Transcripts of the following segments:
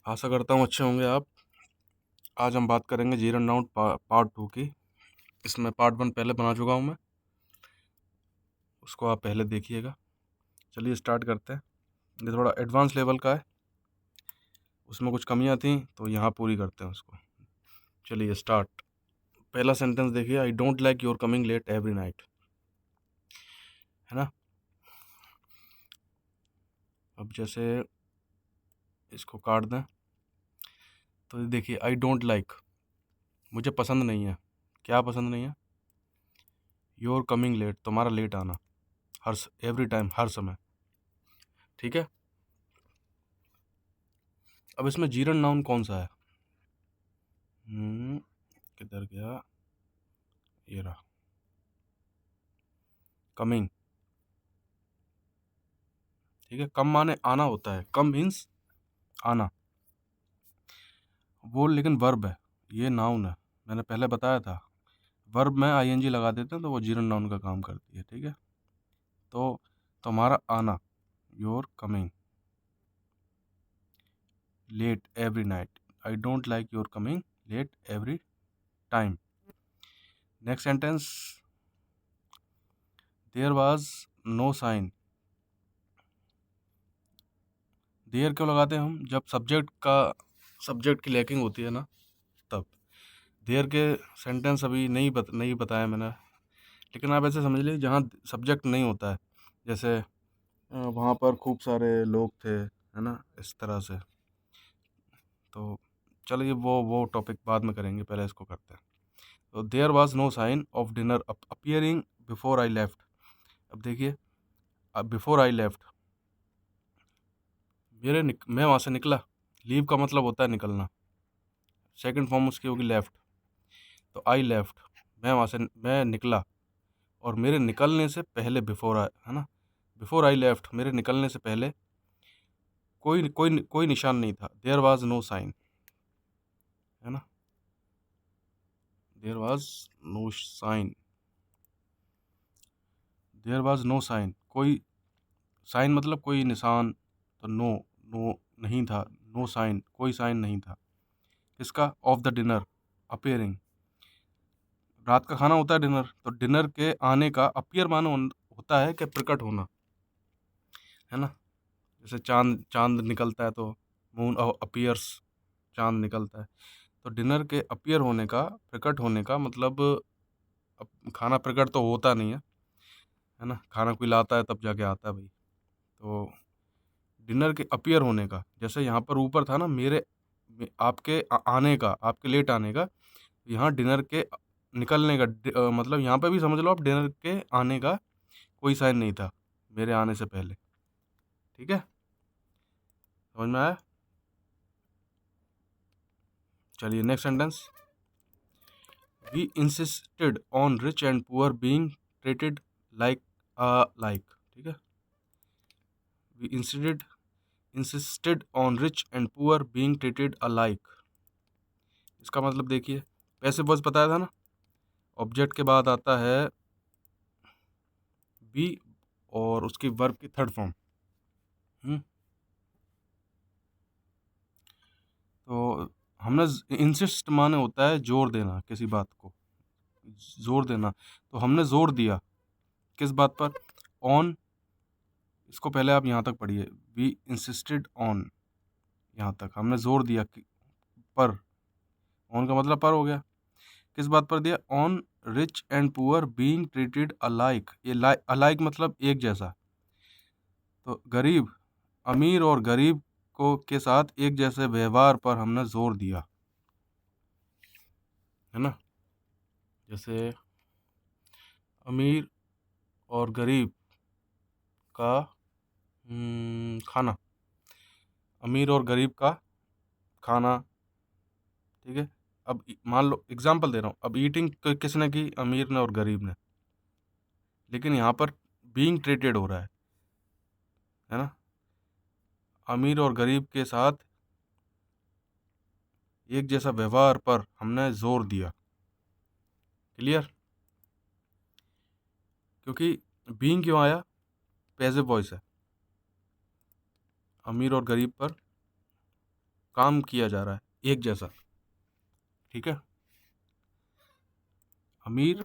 आशा करता हूँ अच्छे होंगे आप। आज हम बात करेंगे जी रन राउंड पार्ट 2 की। इसमें पार्ट 1 पहले बना चुका हूँ मैं, उसको आप पहले देखिएगा। चलिए स्टार्ट करते हैं। ये थोड़ा एडवांस लेवल का है, उसमें कुछ कमियां थी तो यहाँ पूरी करते हैं उसको। चलिए स्टार्ट। पहला सेंटेंस देखिए, I don't like your coming late every night, है ना। अब जैसे इसको काट दें तो देखिए, आई डोंट लाइक, मुझे पसंद नहीं है। क्या पसंद नहीं है? योर कमिंग लेट, तुम्हारा लेट आना, हर एवरी टाइम, हर समय। ठीक है। अब इसमें जीरन नाउन कौन सा है? किधर गया? ये रहा, कमिंग। ठीक है, कम माने आना होता है, कम मीन्स आना। वो लेकिन वर्ब है, ये नाउन है। मैंने पहले बताया था, वर्ब में आईएनजी लगा देते हैं तो वो जीरन नाउन का काम करती है। ठीक है, तो तुम्हारा आना, your coming late every night, I don't like your coming late every time. Next sentence, there was no sign. There क्यों लगाते हैं हम? जब सब्जेक्ट की लैकिंग होती है ना, तब। देयर के सेंटेंस अभी नहीं बताया मैंने, लेकिन आप ऐसे समझ लीजिए जहाँ सब्जेक्ट नहीं होता है, जैसे वहाँ पर खूब सारे लोग थे, है ना, इस तरह से। तो चलिए वो टॉपिक बाद में करेंगे, पहले इसको करते हैं। तो there was no sign of dinner appearing before I left. अब देखिए, अब बिफोर आई लेफ्ट, मैं वहाँ से निकला। लीव का मतलब होता है निकलना, सेकंड फॉर्म उसकी होगी लेफ्ट। तो आई लेफ्ट, मैं निकला, और मेरे निकलने से पहले बिफोर आई, है ना, बिफोर आई लेफ्ट, मेरे निकलने से पहले कोई निशान नहीं था। देयर वाज नो साइन, है ना, there was no sign, there was no sign, कोई साइन मतलब कोई निशान, तो नो, नो नहीं था, नो साइन, कोई साइन नहीं था। किसका? ऑफ द डिनर अपियरिंग, रात का खाना होता है डिनर, तो डिनर के आने का, अपियर मानो होता है कि प्रकट होना, है ना। जैसे चांद चांद निकलता है तो मून अपियर्स, चांद निकलता है। तो डिनर के अपियर होने का, प्रकट होने का मतलब, अब खाना प्रकट तो होता नहीं है ना, खाना कोई लाता है तब जाके आता है भाई। तो डिनर के अपीयर होने का, जैसे यहाँ पर ऊपर था ना, आपके आने का, आपके लेट आने का, यहाँ डिनर के निकलने का, मतलब यहाँ पे भी समझ लो आप, डिनर के आने का कोई साइन नहीं था मेरे आने से पहले। ठीक है, समझ में आया? चलिए next sentence, we insisted on rich and poor being treated like like. ठीक है, we insisted on rich and poor being treated alike. इसका मतलब देखिए, पैसिव वॉइस बताया था ना, ऑब्जेक्ट के बाद आता है बी, और उसकी वर्ब की थर्ड फॉर्म। तो हमने इंसिस्ट माने होता है जोर देना, किसी बात को जोर देना, तो हमने जोर दिया किस बात पर? ऑन। इसको पहले आप यहाँ तक पढ़िए, वी इंसिस्टेड ऑन, यहाँ तक हमने जोर दिया पर। ऑन का मतलब पर हो गया। किस बात पर दिया? On rich and poor being treated alike. ये अलाइक मतलब एक जैसा। तो गरीब, अमीर और गरीब को के साथ एक जैसे व्यवहार पर हमने जोर दिया, है ना। जैसे अमीर और गरीब का खाना, अमीर और गरीब का खाना। ठीक है, अब मान लो एग्जाम्पल दे रहा हूँ, अब ईटिंग किसने की? अमीर ने और गरीब ने, लेकिन यहाँ पर बीइंग ट्रीटेड हो रहा है ना, अमीर और गरीब के साथ एक जैसा व्यवहार पर हमने जोर दिया। क्लियर? क्योंकि बीइंग क्यों आया? पैसिव वॉइस है, अमीर और गरीब पर काम किया जा रहा है एक जैसा, ठीक है। अमीर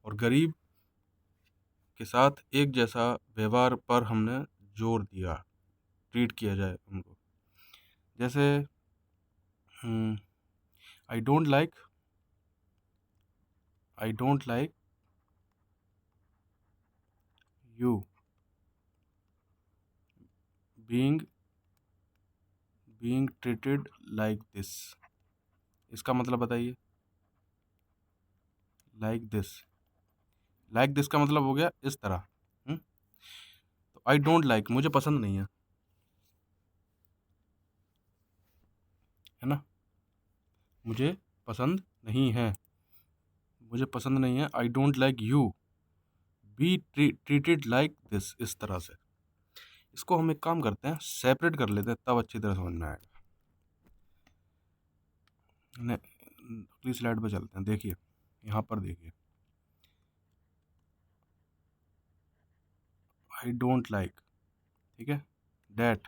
और गरीब के साथ एक जैसा व्यवहार पर हमने जोर दिया, ट्रीट किया जाए उनको। जैसे आई don't like you being treated like this. इसका मतलब बताइए। लाइक दिस का मतलब हो गया इस तरह। तो आई डोंट लाइक, मुझे पसंद नहीं है ना, मुझे पसंद नहीं है, आई don't like you be treated like this, इस तरह से। इसको हम एक काम करते हैं, सेपरेट कर लेते हैं, तब अच्छी तरह समझ में आएगा। अगली स्लाइड पर चलते हैं। देखिए यहाँ पर देखिए, आई डोंट लाइक, ठीक है, that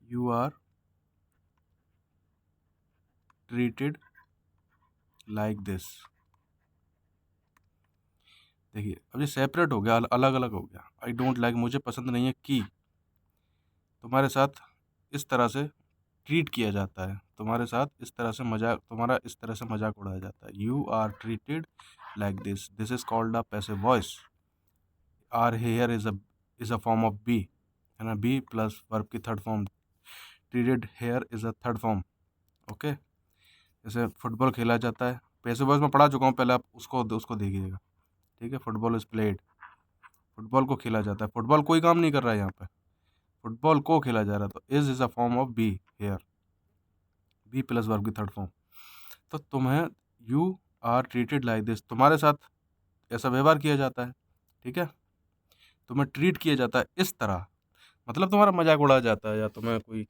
you are treated like this. देखिए अब ये सेपरेट हो गया, अलग अलग हो गया। आई डोंट लाइक, मुझे पसंद नहीं है कि तुम्हारे साथ इस तरह से ट्रीट किया जाता है, तुम्हारे साथ इस तरह से मजाक, तुम्हारा इस तरह से मजाक उड़ाया जाता है। You are treated like this, this is called a passive voice. Are here is a form of be, है ना, बी प्लस वर्ब की third form. Treated here is a third form, okay. जैसे फुटबॉल खेला जाता है, passive voice में पढ़ा चुका हूँ पहले, आप उसको उसको देखिएगा, ठीक है। फुटबॉल इज प्लेड, फुटबॉल को खेला जाता है, फुटबॉल कोई काम नहीं कर रहा है यहाँ पे, फुटबॉल को खेला जा रहा है। तो is a form of be here, be plus verb की थर्ड फॉर्म। तो तुम्हें you are treated like this, तुम्हारे साथ ऐसा व्यवहार किया जाता है, ठीक है, तुम्हें ट्रीट किया जाता है इस तरह, मतलब तुम्हारा मजाक उड़ाया जाता है, या तुम्हें कोई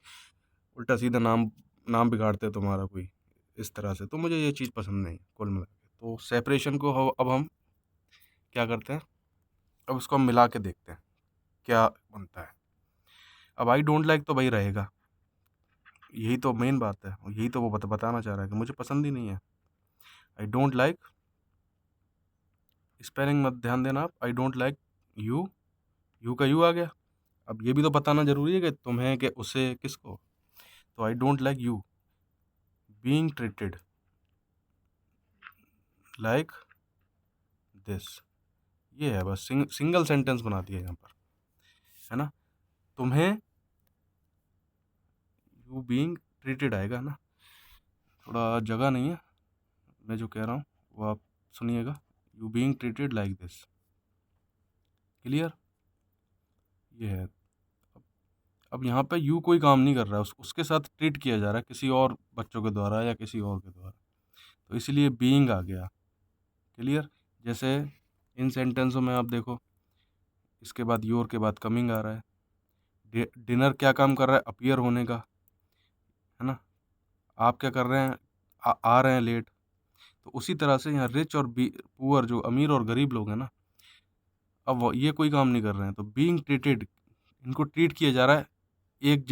उल्टा सीधा नाम नाम बिगाड़ते हैं तुम्हारा कोई, इस तरह से। तो मुझे ये चीज़ पसंद नहीं कुल मिला के। तो सेपरेशन को अब हम क्या करते हैं, अब उसको हम मिला के देखते हैं क्या बनता है। अब आई डोंट लाइक तो वही रहेगा, यही तो मेन बात है, और यही तो वो बताना चाह रहा है कि मुझे पसंद ही नहीं है। आई डोंट लाइक, स्पेलिंग मत ध्यान देना आप, आई डोंट लाइक यू, यू का यू आ गया। अब ये भी तो बताना जरूरी है कि तुम्हें, कि उसे, किसको। तो आई don't like you being treated like this. ये है बस, सिंगल सेंटेंस बना दिया यहाँ पर, है ना। तुम्हें यू बीइंग ट्रीटेड आएगा ना, थोड़ा जगह नहीं है, मैं जो कह रहा हूँ वो आप सुनिएगा। You being treated like this, clear, ये है। अब यहाँ पे यू कोई काम नहीं कर रहा है, उसके साथ ट्रीट किया जा रहा है किसी और बच्चों के द्वारा या किसी और के द्वारा, तो इसलिए बीइंग आ गया, क्लियर। जैसे इन सेंटेंसों में आप देखो, इसके बाद योर के बाद कमिंग आ रहा है। डिनर क्या काम कर रहा है, अपीयर होने का, है ना। आप क्या कर रहे हैं, आ रहे हैं लेट। तो उसी तरह से यहाँ रिच और पुअर, जो अमीर और गरीब लोग हैं ना, अब ये कोई काम नहीं कर रहे हैं, तो बीइंग ट्रीटेड, इनको ट्रीट किया जा रहा है एक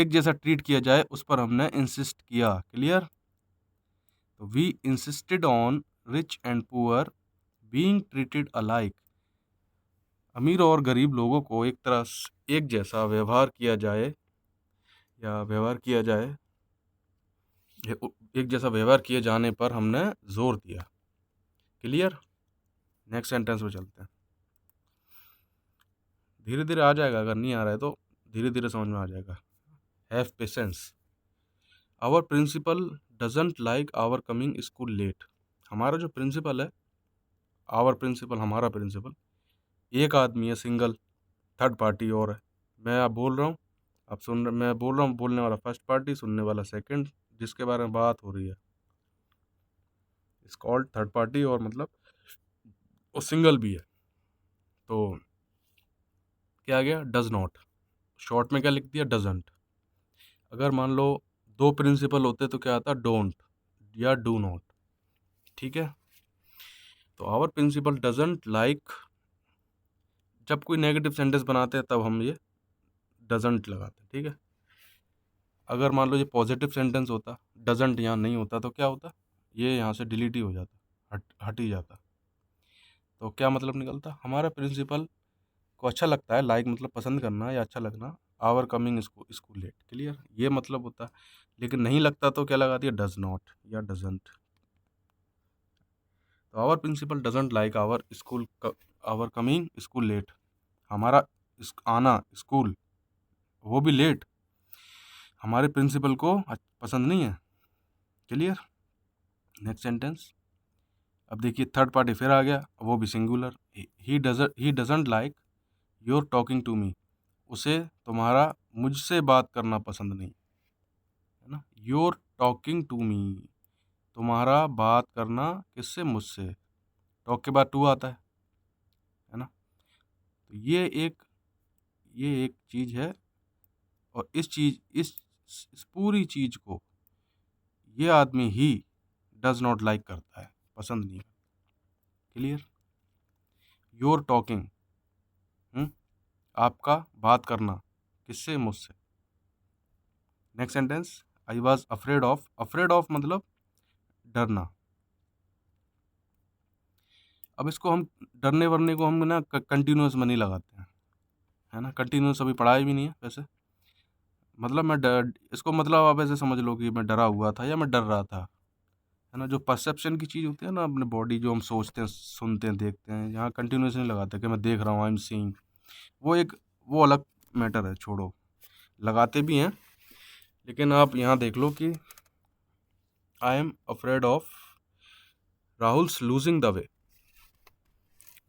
जैसा ट्रीट किया जाए, उस पर हमने इंसिस्ट किया, क्लियर। तो we insisted on rich and poor being treated alike, अमीर और गरीब लोगों को एक जैसा व्यवहार किया जाए, या व्यवहार किया जाए, एक जैसा व्यवहार किए जाने पर हमने जोर दिया, क्लियर। नेक्स्ट सेंटेंस पे चलते हैं, धीरे धीरे आ जाएगा, अगर नहीं आ रहा है तो धीरे धीरे समझ में आ जाएगा। Have patience, our principal doesn't like our coming school late. हमारा जो प्रिंसिपल है, आवर प्रिंसिपल, हमारा प्रिंसिपल, एक आदमी है, सिंगल, थर्ड पार्टी और है। मैं आप बोल रहा हूँ, आप सुन रहे, मैं बोल रहा हूँ, बोलने वाला फर्स्ट पार्टी, सुनने वाला सेकंड, जिसके बारे में बात हो रही है, इस कॉल्ड थर्ड पार्टी, और मतलब वो सिंगल भी है। तो क्या आ गया, डज नॉट, शॉर्ट में क्या लिख दिया, डजंट। अगर मान लो दो प्रिंसिपल होते तो क्या आता, डोंट या डू नॉट, ठीक है। तो आवर प्रिंसिपल डजंट लाइक, जब कोई नेगेटिव सेंटेंस बनाते हैं तब हम ये डजंट लगाते हैं, ठीक है। अगर मान लो ये पॉजिटिव सेंटेंस होता, डजंट यहाँ नहीं होता, तो क्या होता, ये यहाँ से डिलीट ही हो जाता, हट ही जाता। तो क्या मतलब निकलता, हमारा प्रिंसिपल को अच्छा लगता है, लाइक मतलब पसंद करना या अच्छा लगना, our coming school late, clear, ये मतलब होता। लेकिन नहीं लगता तो क्या लगा दिया, डज नॉट या डजंट। तो our principal doesn't like our coming school late, हमारा आना स्कूल वो भी लेट हमारे प्रिंसिपल को पसंद नहीं है, क्लियर। नेक्स्ट सेंटेंस, अब देखिए थर्ड पार्टी फिर आ गया, वो भी singular, he doesn't like your talking to me, उसे तुम्हारा मुझसे बात करना पसंद नहीं, है ना। योर टॉकिंग टू मी, तुम्हारा बात करना किससे, मुझसे, टॉक के बाद टू आता है ना। तो ये एक चीज़ है, और इस पूरी चीज़ को ये आदमी ही डज नॉट लाइक करता है, पसंद नहीं करता, क्लियर। योर टॉकिंग, आपका बात करना किससे, मुझसे। Next sentence, I was afraid of मतलब डरना। अब इसको हम डरने वरने को हम ना कंटिन्यूस में नहीं लगाते हैं, है ना। कंटिन्यूस अभी पढ़ाई भी नहीं है वैसे, मतलब इसको मतलब आप ऐसे समझ लो कि मैं डरा हुआ था या मैं डर रहा था, है ना। जो परसेप्शन की चीज़ होती है ना, अपने बॉडी जो हम सोचते हैं, सुनते हैं, देखते हैं, यहाँ कंटिन्यूस नहीं लगाते कि मैं देख रहा हूँ, आई एम सीइंग, वो अलग मैटर है, छोड़ो, लगाते भी हैं। लेकिन आप यहाँ देख लो कि I am afraid of Rahul's losing the way,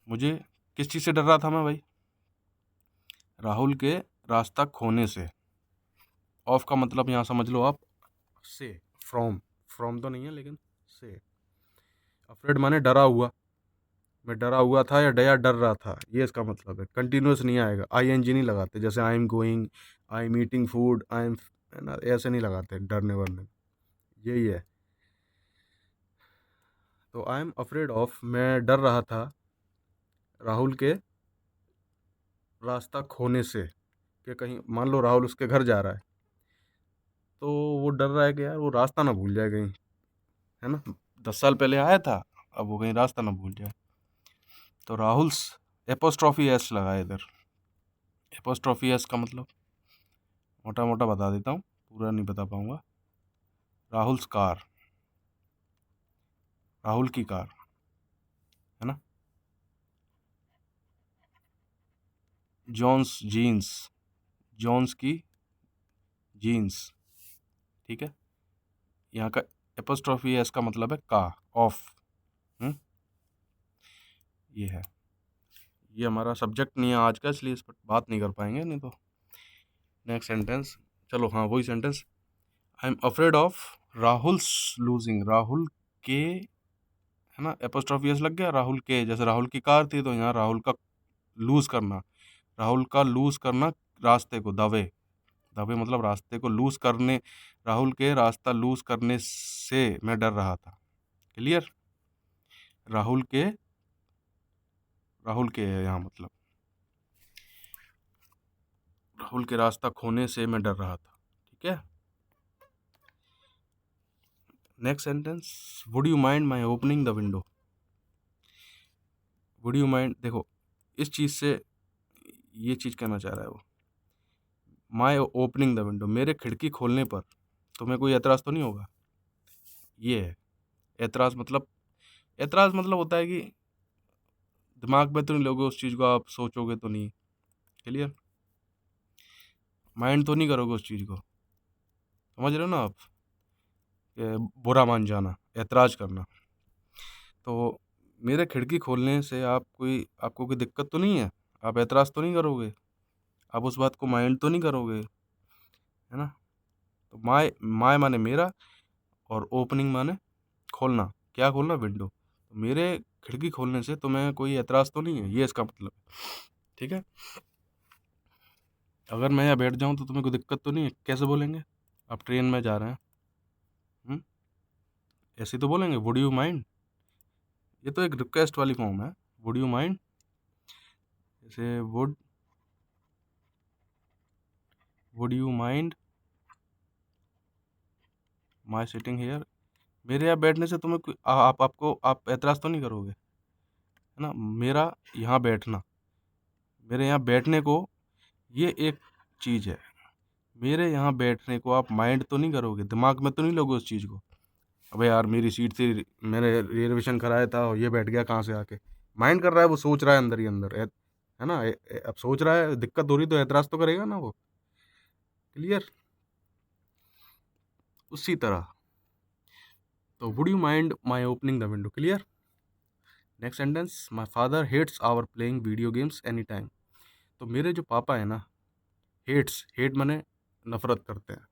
मुझे किस चीज़ से डर रहा था मैं भाई, राहुल के रास्ता खोने से। ऑफ का मतलब यहाँ समझ लो आप, से, फ्रॉम तो नहीं है लेकिन से। अफ्रेड माने डरा हुआ, मैं डरा हुआ था या डर रहा था, ये इसका मतलब है। कंटिन्यूस नहीं आएगा, आई एन जी नहीं लगाते, जैसे I am going, I am eating food, I am, है ना, ऐसे नहीं लगाते डरने वरने, यही है। तो आई एम अफ्रेड ऑफ, मैं डर रहा था राहुल के रास्ता खोने से, कि कहीं मान लो राहुल उसके घर जा रहा है, तो वो डर रहा है कि यार वो रास्ता ना भूल जाए कहीं, है ना, 10 साल पहले आया था, अब वो कहीं रास्ता ना भूल जाए। तो राहुल्स एपोस्ट्रॉफी एस लगा है इधर। एपोस्ट्रॉफी एस का मतलब मोटा मोटा बता देता हूँ, पूरा नहीं बता पाऊंगा। राहुल्स कार, राहुल की कार, है ना। जॉन्स जीन्स, जॉन्स की जीन्स, ठीक है। यहाँ का एपोस्ट्रॉफी एस का मतलब है का, ऑफ, ये है। ये हमारा सब्जेक्ट नहीं है आज का, इसलिए इस पर बात नहीं कर पाएंगे, नहीं तो। नेक्स्ट सेंटेंस, चलो हाँ वही sentence, I am afraid of Rahul's losing, Rahul के, है ना, एपोस्ट्रॉफी एस लग गया, राहुल के, जैसे राहुल की कार थी तो यहाँ राहुल का लूज करना, राहुल का लूज करना रास्ते को, दवे, दवे मतलब रास्ते को लूज करने, राहुल के रास्ता लूज करने से मैं डर रहा था, क्लियर। राहुल के, राहुल के है यहाँ मतलब, राहुल के रास्ता खोने से मैं डर रहा था, ठीक है। Next sentence, would you mind my opening the window, would you mind, देखो इस चीज़ से ये चीज़ कहना चाह रहा है वो, माई ओपनिंग द विंडो, मेरे खिड़की खोलने पर तुम्हें कोई एतराज़ तो नहीं होगा, ये है। एतराज़ मतलब होता है कि दिमाग में तो नहीं लोगे उस चीज़ को, आप सोचोगे तो नहीं, क्लियर, माइंड तो नहीं करोगे उस चीज़ को, समझ रहे हो ना आप, कि बुरा मान जाना, एतराज़ करना। तो मेरे खिड़की खोलने से आपको कोई दिक्कत तो नहीं है, आप एतराज़ तो नहीं करोगे, आप उस बात को माइंड तो नहीं करोगे, है ना। तो माय माय माने मेरा, और ओपनिंग माने खोलना, क्या खोलना, विंडो, तो मेरे खिड़की खोलने से तुम्हें कोई एतराज़ तो नहीं है, ये इसका मतलब है, ठीक है। अगर मैं यहाँ बैठ जाऊँ तो तुम्हें कोई दिक्कत तो नहीं है, कैसे बोलेंगे, आप ट्रेन में जा रहे हैं, हम्म, ऐसे तो बोलेंगे, वुड यू माइंड, ये तो एक रिक्वेस्ट वाली फॉर्म है, वुड यू माइंड, जैसे would would you mind my sitting here, मेरे यहाँ बैठने से तुम्हें आप एतराज़ तो नहीं करोगे, है ना। मेरा यहाँ बैठना, मेरे यहाँ बैठने को, ये एक चीज़ है। मेरे यहाँ बैठने को आप माइंड तो नहीं करोगे, दिमाग में तो नहीं लोगे उस चीज़ को। अबे यार मेरी सीट थी, मैंने रिजर्वेशन कराया था और ये बैठ गया कहाँ से आके। माइंड कर रहा है, वो सोच रहा है अंदर ही अंदर, है ना। अब सोच रहा है, दिक्कत हो रही तो एतराज़ तो करेगा ना वो। क्लियर। उसी तरह, तो would you mind my opening the window. Clear. Next sentence, my father hates our playing video games any time. तो मेरे जो पापा है ना, हेट माने नफरत करते हैं।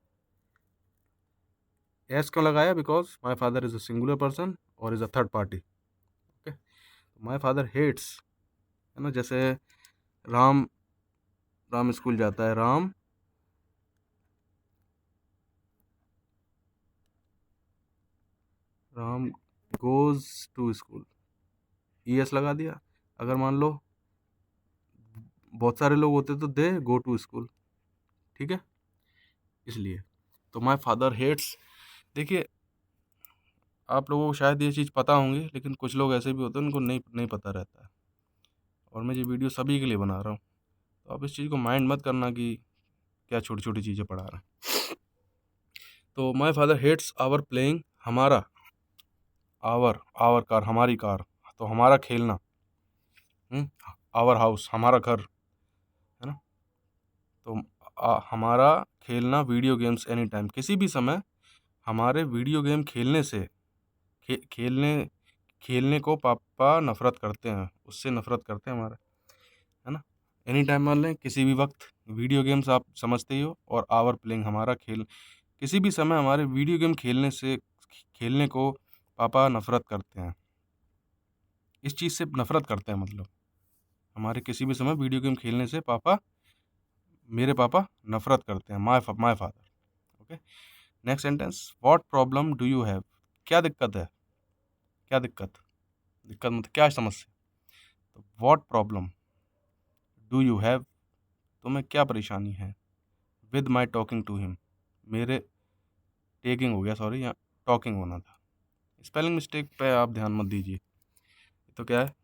एस क्यों लगाया, because my father is a singular person और is a third party. Okay, my father hates, है ना। जैसे राम, राम स्कूल जाता है, Ram Ram goes to school, E S लगा दिया। अगर मान लो बहुत सारे लोग होते तो दे गो टू स्कूल, ठीक है, इसलिए। तो माई फादर हेट्स, देखिए आप लोगों को शायद ये चीज़ पता होंगी, लेकिन कुछ लोग ऐसे भी होते हैं उनको नहीं नहीं पता रहता है, और मैं ये वीडियो सभी के लिए बना रहा हूँ। तो आप इस चीज़ को माइंड मत करना कि क्या छोटी छोटी चीज़ें पढ़ा रहे हैं। तो my father hates our playing, हमारा, आवर आवर कार, हमारी कार, तो हमारा खेलना, आवर हाउस, हमारा घर, है ना। तो हमारा खेलना, वीडियो गेम्स एनी टाइम, किसी भी समय हमारे वीडियो गेम खेलने से, खेलने खेलने को पापा नफरत करते हैं, उससे नफरत करते हैं हमारे, है ना। एनी टाइम मान लें, किसी भी वक्त, वीडियो गेम्स आप समझते ही हो, और आवर प्लेइंग, हमारा खेल, किसी भी समय हमारे वीडियो गेम खेलने से, खेलने को पापा नफरत करते हैं। इस चीज़ से नफरत करते हैं, मतलब हमारे किसी भी समय वीडियो गेम खेलने से पापा, मेरे पापा नफरत करते हैं, my father. Okay, next sentence, what problem do you have, क्या दिक्कत है, क्या दिक्कत, दिक्कत मतलब क्या समस्या। तो what problem do you have, तुम्हें क्या परेशानी है, with my talking to him, मेरे, टेकिंग हो गया सॉरी, यहाँ टॉकिंग होना था। स्पेलिंग मिस्टेक पे आप ध्यान मत दीजिए, तो क्या है,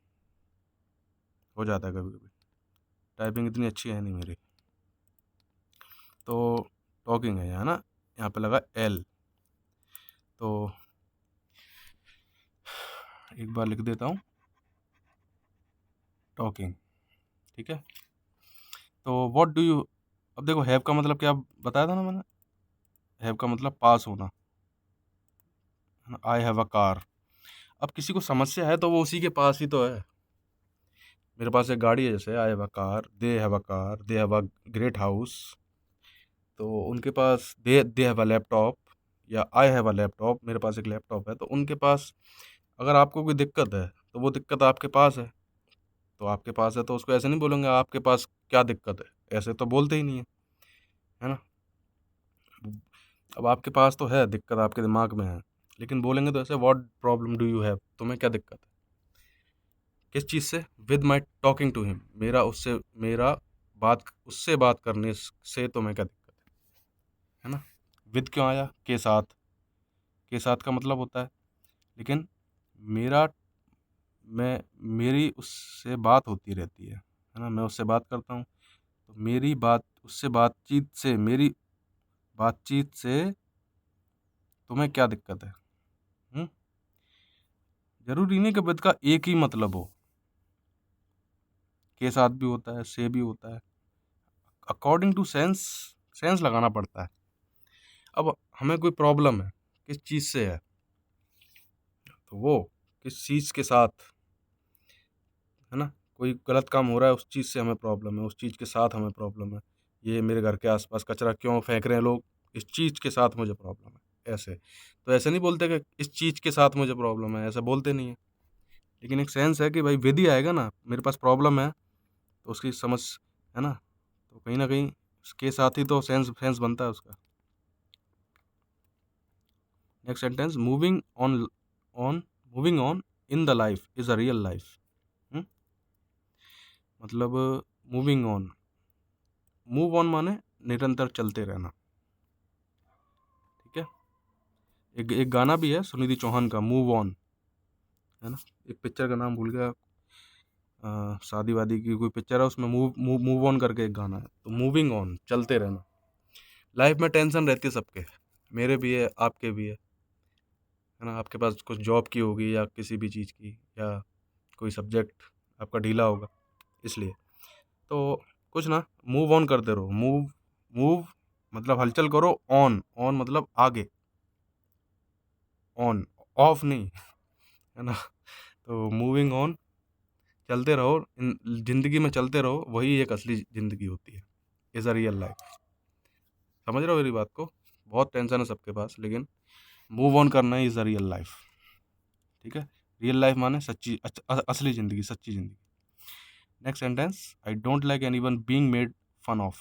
हो जाता है कभी कभी, टाइपिंग इतनी अच्छी है नहीं मेरी। तो टॉकिंग है यहाँ ना, यहाँ पे लगा एल, तो एक बार लिख देता हूँ, टॉकिंग, ठीक है। तो व्हाट डू यू, अब देखो हैव का मतलब क्या बताया था ना मैंने, हैव का मतलब पास होना, आई हैव अ कार। अब किसी को समस्या है तो वो उसी के पास ही तो है। मेरे पास एक गाड़ी है, जैसे I have a car, they have a car, they have a great house, तो उनके पास दे हैव अ लैपटॉप, या आई हैव अ लैपटॉप, मेरे पास एक लैपटॉप है, तो उनके पास, अगर आपको कोई दिक्कत है तो वो दिक्कत आपके पास है, तो आपके पास है तो उसको ऐसे नहीं बोलेंगे आपके पास क्या दिक्कत है, ऐसे तो बोलते ही नहीं है ना। अब आपके पास तो है दिक्कत, आपके दिमाग में है, लेकिन बोलेंगे तो ऐसे, what problem do you have, तुम्हें क्या दिक्कत है, किस चीज़ से, with my talking to him, मेरा बात, उससे बात करने से तुम्हें क्या दिक्कत है ना। विद क्यों आया, के साथ, के साथ का मतलब होता है, लेकिन मेरा, मैं, मेरी उससे बात होती रहती है ना, मैं उससे बात करता हूँ, तो मेरी बात उससे, बातचीत से, मेरी बातचीत से तुम्हें क्या दिक्कत है। हुँ? ज़रूरी नहीं कि विद का एक ही मतलब हो, के साथ भी होता है, से भी होता है, अकॉर्डिंग टू सेंस, सेंस लगाना पड़ता है। अब हमें कोई प्रॉब्लम है, किस चीज़ से है, तो वो किस चीज़ के साथ, है ना, कोई गलत काम हो रहा है, उस चीज़ से हमें प्रॉब्लम है, उस चीज़ के साथ हमें प्रॉब्लम है। ये मेरे घर के आसपास कचरा क्यों फेंक रहे हैं लोग, इस चीज़ के साथ मुझे प्रॉब्लम है, ऐसे। तो ऐसे नहीं बोलते कि इस चीज़ के साथ मुझे प्रॉब्लम है, ऐसा बोलते नहीं है। लेकिन एक सेंस है कि भाई विद ही आएगा ना, मेरे पास प्रॉब्लम है तो उसकी समझ, है ना, तो कहीं न कहीं उसके साथ ही तो सेंस सेंस बनता है उसका। Next sentence, on moving on in the life is a real life. मतलब मूविंग ऑन, मूव ऑन माने निरंतर चलते रहना। ठीक है, एक गाना भी है सुनिधि चौहान का, मूव ऑन, है ना। एक पिक्चर का नाम भूल गया, शादी वादी की कोई पिक्चर है, उसमें मूव ऑन करके एक गाना है। तो मूविंग ऑन, चलते रहना। लाइफ में टेंशन रहती है सबके, मेरे भी है, आपके भी है ना। आपके पास कुछ जॉब की होगी या किसी भी चीज़ की, या कोई सब्जेक्ट आपका ढीला होगा, इसलिए तो कुछ ना, मूव ऑन करते रहो। मूव मूव मतलब हलचल करो, ऑन ऑन मतलब आगे, ऑन ऑफ नहीं, है ना। तो मूविंग ऑन, चलते रहो, जिंदगी में चलते रहो, वही एक असली जिंदगी होती है, इज़ अ रियल लाइफ। समझ रहे हो मेरी बात को? बहुत टेंशन है सबके पास, लेकिन मूव ऑन करना है, इज़ अ रियल लाइफ। ठीक है, रियल लाइफ माने सच्ची असली ज़िंदगी, सच्ची ज़िंदगी। Next sentence, I don't like any one being made fun of.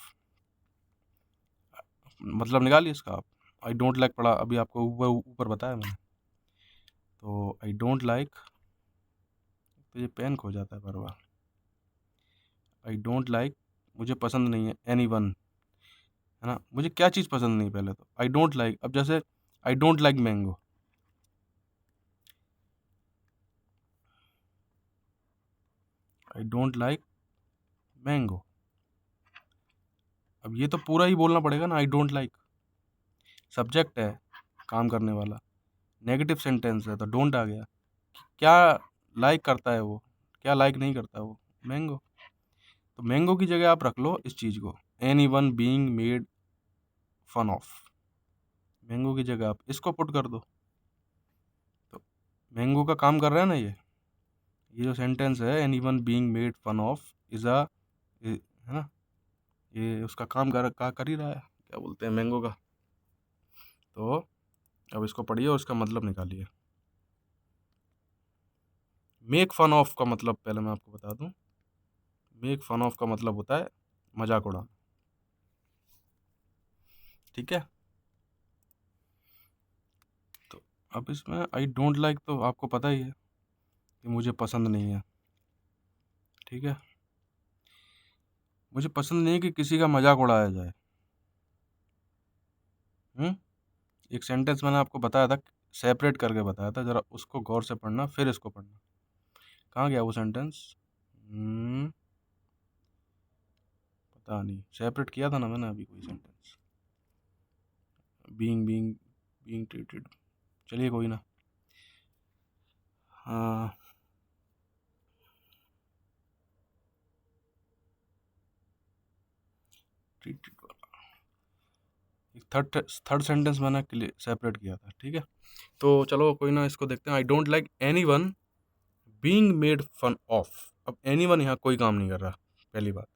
मतलब निकालिए इसका आप। आई डोंट लाइक पढ़ा अभी आपको, ऊपर ऊपर बताया मैंने। तो आई डोंट लाइक, तो ये पेन खो जाता है बार बार। आई डोंट लाइक, मुझे पसंद नहीं है, एनी वन, है ना। मुझे क्या चीज़ पसंद नहीं, पहले तो आई डोंट लाइक। अब जैसे आई don't like mango, I don't like mango. अब ये तो पूरा ही बोलना पड़ेगा ना, आई डोंट लाइक। सब्जेक्ट है काम करने वाला, नेगेटिव सेंटेंस है तो डोंट आ गया। क्या लाइक करता है वो, क्या लाइक नहीं करता वो, मैंगो। तो मैंगो की जगह आप रख लो इस चीज़ को, any one being made fun of. Mango की जगह आप इसको पुट कर दो, तो मैंगो का काम कर रहा है ना ये जो सेंटेंस है, any one being made fun of is a, है ना, ये उसका काम कर ही रहा है, क्या बोलते हैं, मैंगो का। तो अब इसको पढ़िए और इसका मतलब निकालिए। मेक फन ऑफ का मतलब पहले मैं आपको बता दूं, मेक फन ऑफ का मतलब होता है मजाक उड़ाना। ठीक है, तो अब इसमें आई डोंट लाइक तो आपको पता ही है कि मुझे पसंद नहीं है। ठीक है, मुझे पसंद नहीं है कि किसी का मजाक उड़ाया जाए। हम्म, एक सेंटेंस मैंने आपको बताया था, सेपरेट करके बताया था, ज़रा उसको गौर से पढ़ना, फिर इसको पढ़ना। कहाँ गया वो सेंटेंस? पता नहीं, सेपरेट किया था ना मैंने अभी कोई सेंटेंस, बीइंग बीइंग ट्रीटेड। चलिए कोई ना, हाँ, ट्रीटेड वाला एक थर्ड सेंटेंस मैंने सेपरेट किया था। ठीक है, तो चलो कोई ना, इसको देखते हैं। I don't like any one being made fun of. अब एनी वन यहाँ कोई काम नहीं कर रहा, पहली बात।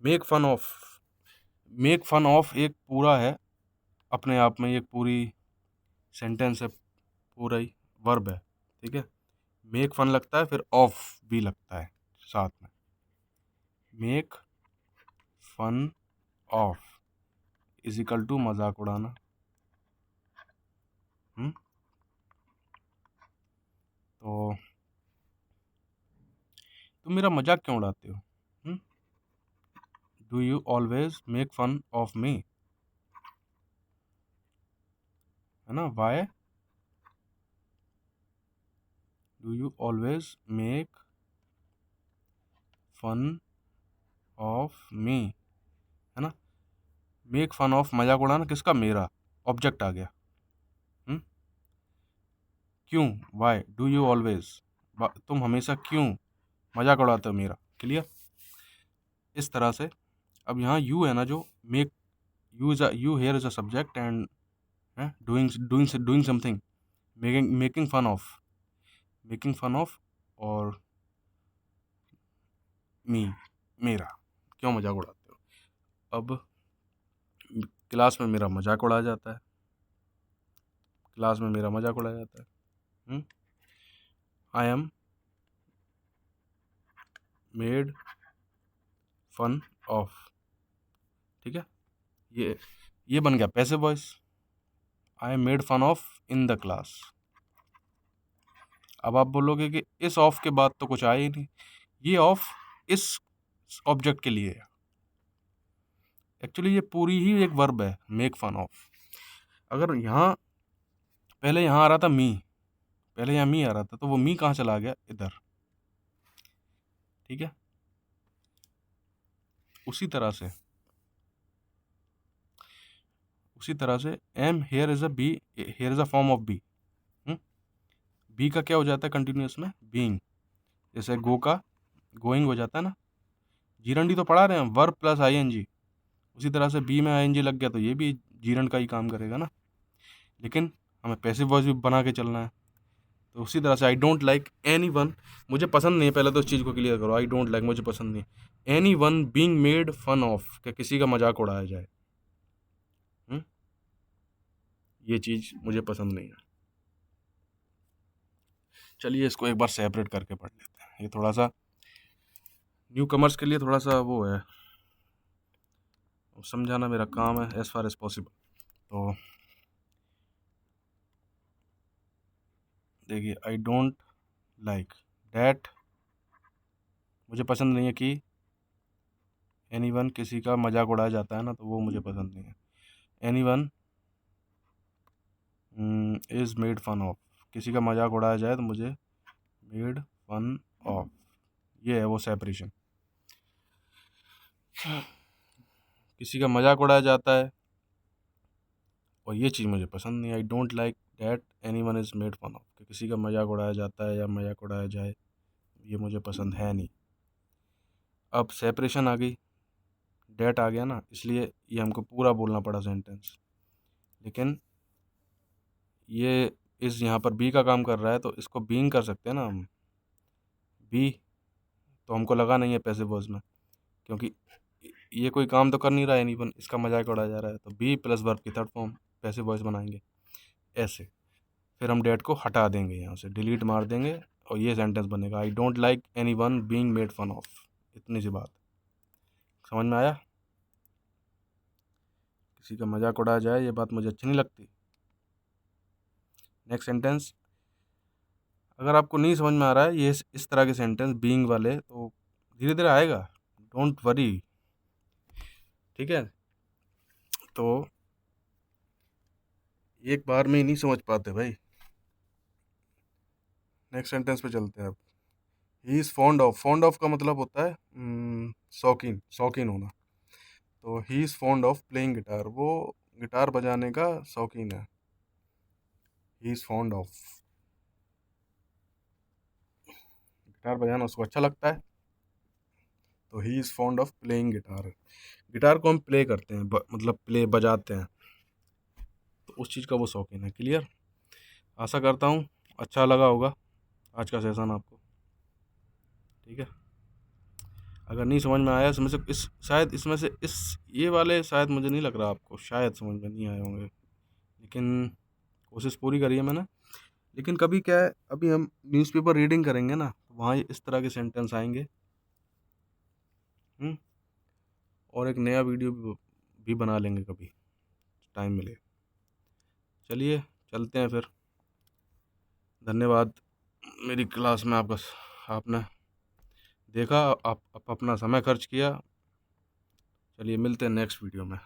Make fun of, make fun of एक पूरा है अपने आप में, एक पूरी सेंटेंस है, पूरा ही वर्ब है। ठीक है, मेक फन लगता है, फिर ऑफ भी लगता है साथ में, make fun of is equal to मजाक उड़ाना। हम्म, तो तुम मेरा मजाक क्यों उड़ाते हो? Do you always make fun of me, है ना। Why do you always make fun of me, है ना। मेक फन ऑफ, मजाक उड़ाना किसका, मेरा। ऑब्जेक्ट आ गया। हम्म, क्यों, वाई डू यू ऑलवेज, तुम हमेशा क्यों मजाक उड़ाते हो मेरा। क्लियर, इस तरह से। अब यहाँ यू है ना, जो make, you is you here is a subject, and doing doing doing something, making making fun of, और मी, मेरा, क्यों मजाक उड़ाते हो। अब क्लास में मेरा मजाक उड़ाया जाता है, क्लास में मेरा मजाक उड़ाया जाता है। I am made fun of. ठीक है, ये बन गया passive voice. I am made fun of in the class. अब आप बोलोगे कि इस ऑफ के बाद तो कुछ आया ही नहीं, ये ऑफ इस ऑब्जेक्ट के लिए है, एक्चुअली ये पूरी ही एक वर्ब है, मेक फन ऑफ। अगर यहाँ पहले यहाँ आ रहा था मी, पहले यहाँ मी आ रहा था, तो वो मी कहाँ चला गया, इधर। ठीक है, उसी तरह से am here is a be, here is a form of be. Be का क्या हो जाता है कंटिन्यूस में, बीइंग। जैसे गो का गोइंग हो जाता है ना, जीरंडी तो पढ़ा रहे हैं, वर्ब प्लस आईएनजी। उसी तरह से बी में आईएनजी लग गया तो ये भी जीरंड का ही काम करेगा ना, लेकिन हमें पैसिव वॉइस भी बना के चलना है। तो उसी तरह से आई डोंट लाइक एनी वन, मुझे पसंद नहीं है, पहले तो उस चीज़ को क्लियर करो। आई डोंट लाइक, मुझे पसंद नहीं, any one being made fun of, क्या किसी का मजाक उड़ाया जाए। हुँ? ये चीज़ मुझे पसंद नहीं है। चलिए इसको एक बार सेपरेट करके पढ़ लेते हैं, ये थोड़ा सा न्यू कमर्स के लिए थोड़ा सा वो है, समझाना मेरा काम है एज फार एज पॉसिबल। तो देखिए, आई डोंट लाइक डैट, मुझे पसंद नहीं है कि एनी वन, किसी का मजाक उड़ाया जाता है ना, तो वो मुझे पसंद नहीं है। Any one is made fun of, किसी का मजाक उड़ाया जाए तो मुझे मेड फन ऑफ, ये है वो सेपरेशन। किसी का मजाक उड़ाया जाता है और ये चीज़ मुझे पसंद नहीं। I don't like that any one is made fun of, कि किसी का मजाक उड़ाया जाता है या मजाक उड़ाया जाए, ये मुझे पसंद है नहीं। अब सेपरेशन आ गई, डैट आ गया ना, इसलिए ये हमको पूरा बोलना पड़ा सेंटेंस। लेकिन ये इस यहाँ पर बी का काम कर रहा है, तो इसको बीइंग कर सकते हैं ना हम। बी तो हमको लगा नहीं है पैसिव वॉइस में, क्योंकि ये कोई काम तो कर नहीं रहा है, एनीवन, इसका मजाक उड़ाया जा रहा है, तो बी प्लस वर्ब की थर्ड फॉर्म पैसिव वॉइस बनाएंगे ऐसे। फिर हम डैट को हटा देंगे, यहाँ से डिलीट मार देंगे, और ये सेंटेंस बनेगा, I don't like any one being made fun of. इतनी सी बात समझ में आया? किसी का मजाक उड़ाया जाए, ये बात मुझे अच्छी नहीं लगती। नेक्स्ट सेंटेंस, अगर आपको नहीं समझ में आ रहा है ये इस तरह के सेंटेंस बीइंग वाले, तो धीरे धीरे आएगा, डोंट वरी। ठीक है, तो एक बार में ही नहीं समझ पाते भाई। नेक्स्ट सेंटेंस पे चलते हैं अब। ही इज़ फॉन्ड ऑफ का मतलब होता है शौकीन, शौकीन होना। तो he is fond of playing guitar, वो गिटार बजाने का शौकीन है। He is fond of, guitar बजाना उसको अच्छा लगता है, तो he is fond of playing guitar. Guitar को हम प्ले करते हैं, मतलब प्ले बजाते हैं, तो उस चीज़ का वो शौकीन है। क्लियर? आशा करता हूँ अच्छा लगा होगा आज का सेशन आपको। ठीक है, अगर नहीं समझ में आया, इसमें से इस शायद इसमें से इस ये वाले शायद मुझे नहीं लग रहा आपको शायद समझ में नहीं आए होंगे, लेकिन कोशिश पूरी करी है मैंने। लेकिन कभी क्या है, अभी हम न्यूज़पेपर रीडिंग करेंगे ना, तो वहाँ इस तरह के सेंटेंस आएंगे। और एक नया वीडियो भी बना लेंगे कभी टाइम मिले। चलिए चलते हैं फिर। धन्यवाद, मेरी क्लास में आपने देखा, आप अपना समय खर्च किया। चलिए मिलते हैं नेक्स्ट वीडियो में।